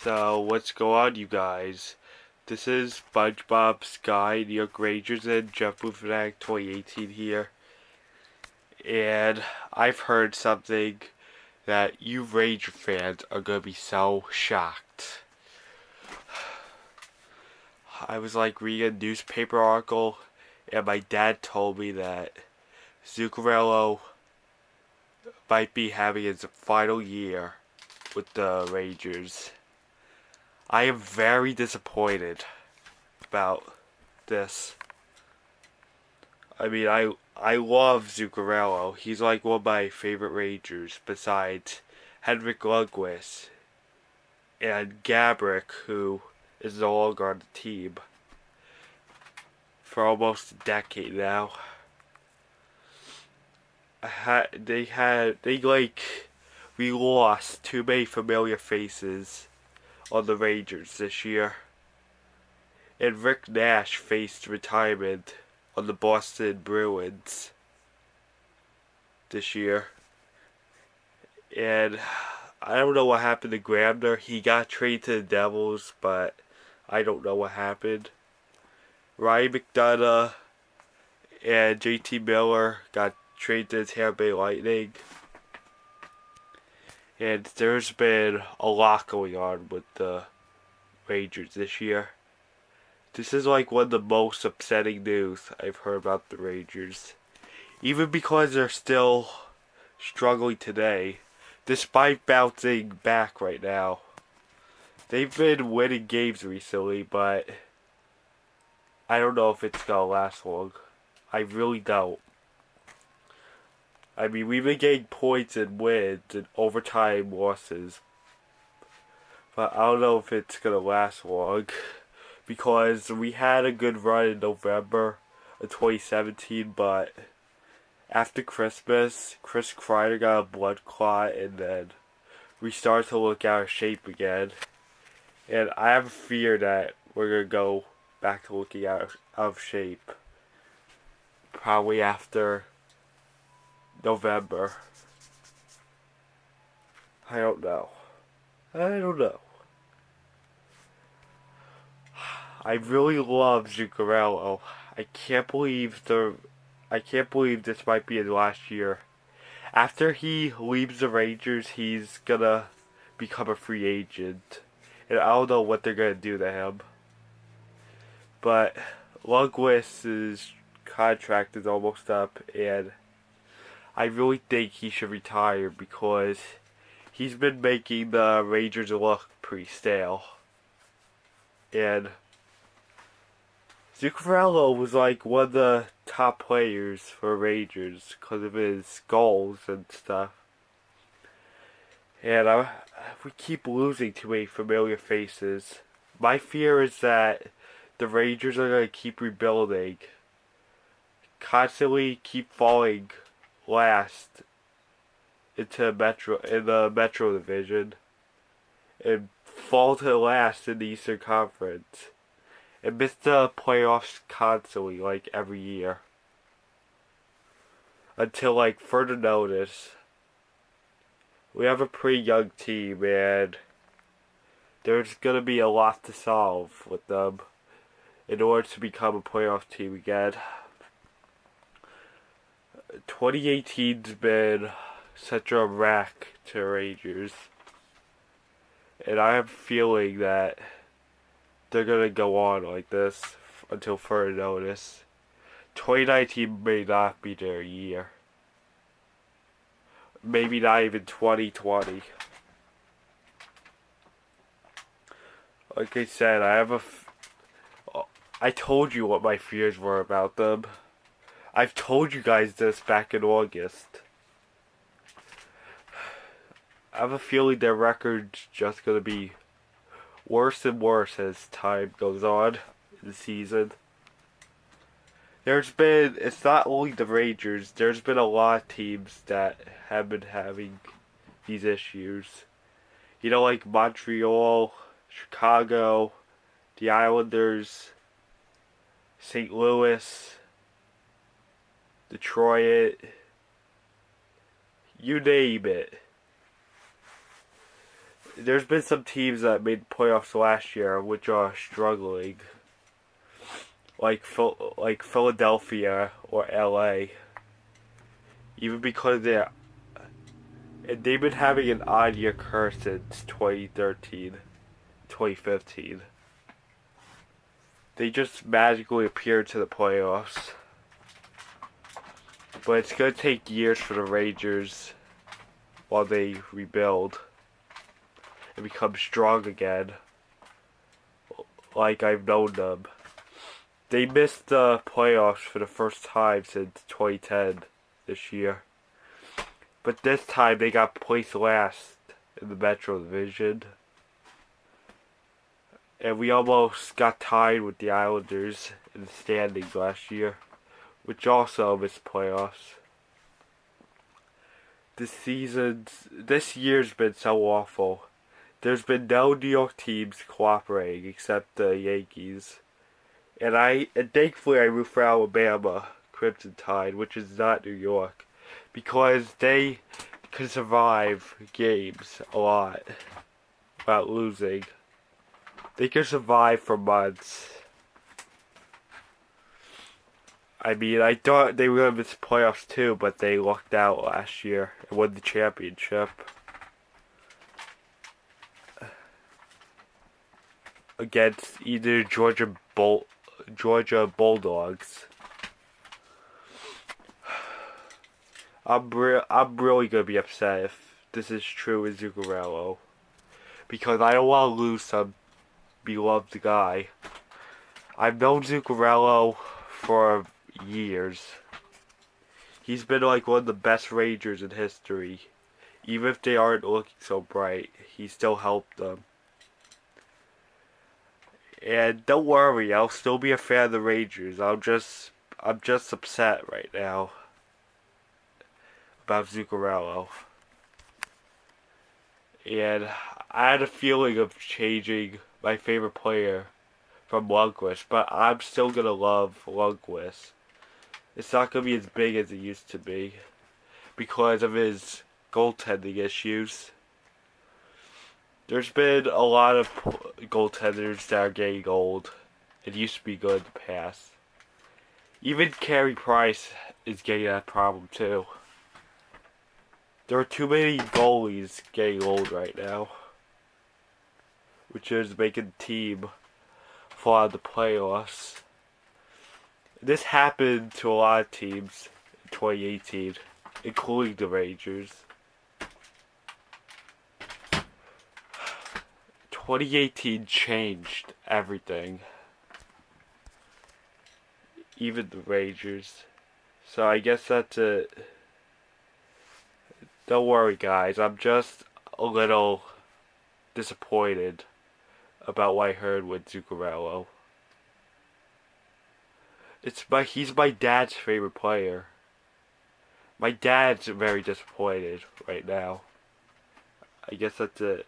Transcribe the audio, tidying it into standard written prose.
So, what's going on, you guys? This is SpongeBob's Guide, New York Rangers, and Jeff Fanatic 2018 here. And I've heard something that you Ranger fans are going to be so shocked. I was reading a newspaper article, and my dad told me that Zuccarello might be having his final year with the Rangers. I am very disappointed about this. I mean, I love Zuccarello. He's one of my favorite Rangers besides Henrik Lundqvist and Gabrick, who is no longer on the team for almost a decade now. We lost too many familiar faces on the Rangers this year. And Rick Nash faced retirement on the Boston Bruins this year. And I don't know what happened to Grabner. He got traded to the Devils, but I don't know what happened. Ryan McDonough and JT Miller got traded to the Tampa Bay Lightning. And there's been a lot going on with the Rangers this year. This is one of the most upsetting news I've heard about the Rangers. Even because they're still struggling today, despite bouncing back right now. They've been winning games recently, but I don't know if it's gonna last long. I really don't. I mean, we've been getting points and wins and overtime losses, but I don't know if it's gonna last long. Because we had a good run in November of 2017, but after Christmas, Chris Kreider got a blood clot, and then we started to look out of shape again. And I have a fear that we're going to go back to looking out of shape. Probably after November. I don't know. I really love Zuccarello. I can't believe this might be his last year. After he leaves the Rangers, he's gonna become a free agent. And I don't know what they're gonna do to him. But Lundqvist's contract is almost up, and I really think he should retire because he's been making the Rangers look pretty stale. And Zuccarello was one of the top players for Rangers because of his goals and stuff. And we keep losing too many familiar faces. My fear is that the Rangers are going to keep rebuilding, constantly keep falling last in the Metro Division, and fall to last in the Eastern Conference. And miss the playoffs constantly, every year. Until, further notice. We have a pretty young team, and there's gonna be a lot to solve with them in order to become a playoff team again. 2018's been such a wreck to Rangers. And I have a feeling that they're gonna go on like this until further notice. 2019 may not be their year. Maybe not even 2020. Like I said, I told you what my fears were about them. I've told you guys this back in August. I have a feeling their record's just gonna be worse and worse as time goes on in the season. It's not only the Rangers, there's been a lot of teams that have been having these issues. Like Montreal, Chicago, the Islanders, St. Louis, Detroit, you name it. there's been some teams that made playoffs last year which are struggling, like Philadelphia or LA, even because they've been having an odd year curse since 2013, 2015. They just magically appeared to the playoffs. But it's going to take years for the Rangers while they rebuild and become strong again, like I've known them. They missed the playoffs for the first time since 2010 this year. But this time they got placed last in the Metro Division. And we almost got tied with the Islanders in the standings last year, which also missed playoffs. This year's been so awful. There's been no New York teams cooperating except the Yankees. And thankfully I root for Alabama, Crimson Tide, which is not New York, because they can survive games a lot without losing. They can survive for months. I mean, I thought they were going to miss playoffs too, but they lucked out last year and won the championship. Against either Georgia Bulldogs. I'm really going to be upset if this is true with Zuccarello, because I don't want to lose some beloved guy. I've known Zuccarello for years. He's been like one of the best Rangers in history. Even if they aren't looking so bright, he still helped them. And don't worry, I'll still be a fan of the Rangers. I'm just upset right now about Zuccarello. And I had a feeling of changing my favorite player from Lundqvist, but I'm still gonna love Lundqvist. It's not gonna be as big as it used to be because of his goaltending issues. There's been a lot of goaltenders that are getting old. It used to be good in the past. Even Carey Price is getting that problem too. There are too many goalies getting old right now, which is making the team fall out of the playoffs. This happened to a lot of teams in 2018, including the Rangers. 2018 changed everything. Even the Rangers. So I guess that's it. Don't worry guys, I'm just a little disappointed about what I heard with Zuccarello. He's my dad's favorite player. My dad's very disappointed right now. I guess that's it.